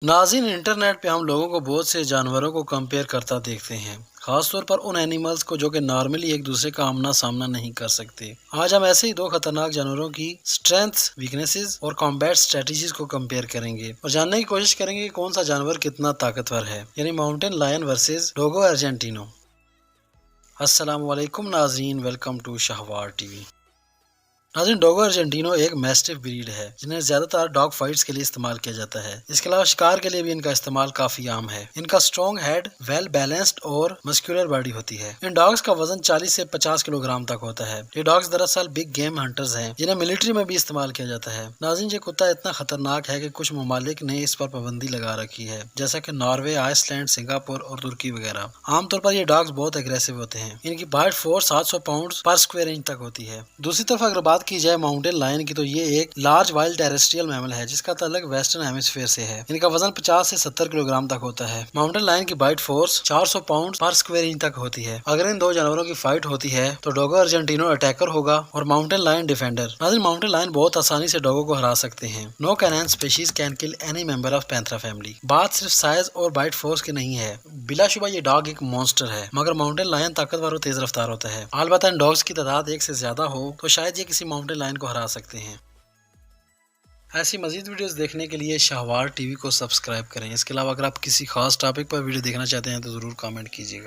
नाज़रीन, इंटरनेट पे हम लोगों को बहुत से जानवरों को कंपेयर करता देखते हैं, खासतौर पर उन एनिमल्स को जो कि नॉर्मली एक दूसरे का आमना सामना नहीं कर सकते। आज हम ऐसे ही दो खतरनाक जानवरों की स्ट्रेंथ्स, वीकनेसेस और कॉम्बैट स्ट्रेटजीज को कंपेयर करेंगे और जानने की कोशिश करेंगे कि कौन सा जानवर कितना ताकतवर है, यानी माउंटेन लायन वर्सेस डोगो अर्जेंटिनो। अस्सलाम वालेकुम नाज़रीन, वेलकम टू शाहवार टीवी। नाज़रीन, डोगो अर्जेंटिनो एक मैस्टिफ ब्रीड है जिन्हें ज्यादातर डॉग फाइट्स के लिए इस्तेमाल किया जाता है। इसके अलावा शिकार के लिए भी इनका इस्तेमाल काफी आम है। इनका स्ट्रॉन्ग हेड, वेल बैलेंस्ड और मस्कुलर बॉडी होती है। इन डॉग्स का वजन 40 से 50 किलोग्राम तक होता है। ये डॉग्स दरअसल बिग गेम हंटर्स हैं जिन्हें मिलिट्री में भी इस्तेमाल किया जाता है। नाज़रीन, ये कुत्ता इतना खतरनाक है कि कुछ ममालिक ने इस पर पाबंदी लगा रखी है, जैसा कि नॉर्वे, आइसलैंड, सिंगापुर और तुर्की वगैरह। आमतौर पर ये डॉग्स बहुत एग्रेसिव होते हैं। इनकी बाइट फोर्स 700 पाउंड पर स्क्वायर इंच तक होती है। दूसरी तरफ अगर बात की जाए माउंटेन लायन की, तो ये एक लार्ज वाइल्ड टेरेस्ट्रियल मैमल है जिसका ताल्लुक वेस्टर्न हेमिस्फीयर से है। इनका वजन 50 से 70 किलोग्राम तक होता है। माउंटेन लायन की बाइट फोर्स 400 पाउंड पर स्क्वायर इंच तक होती है। अगर इन दो जानवरों की फाइट होती है तो डोगो अर्जेंटिनो अटैकर होगा और माउंटेन लायन डिफेंडर। नाज़रीन, माउंटेन लायन बहुत आसानी से डोगो को हरा सकते हैं। No canine species can kill any member of Panthera family. बात सिर्फ साइज और बाइट फोर्स की नहीं है, बिलाशुबा ये डॉग एक मॉन्स्टर है, मगर माउंटेन लायन ताकतवर और तेज रफ्तार होता है। अलबत्ता इन डॉग्स की तादाद एक से ज्यादा हो तो शायद ये किसी माउंटेन लायन को हरा सकते हैं। ऐसी मजीद वीडियोस देखने के लिए शाहवार टीवी को सब्सक्राइब करें। इसके अलावा अगर आप किसी खास टॉपिक पर वीडियो देखना चाहते हैं तो ज़रूर कमेंट कीजिएगा।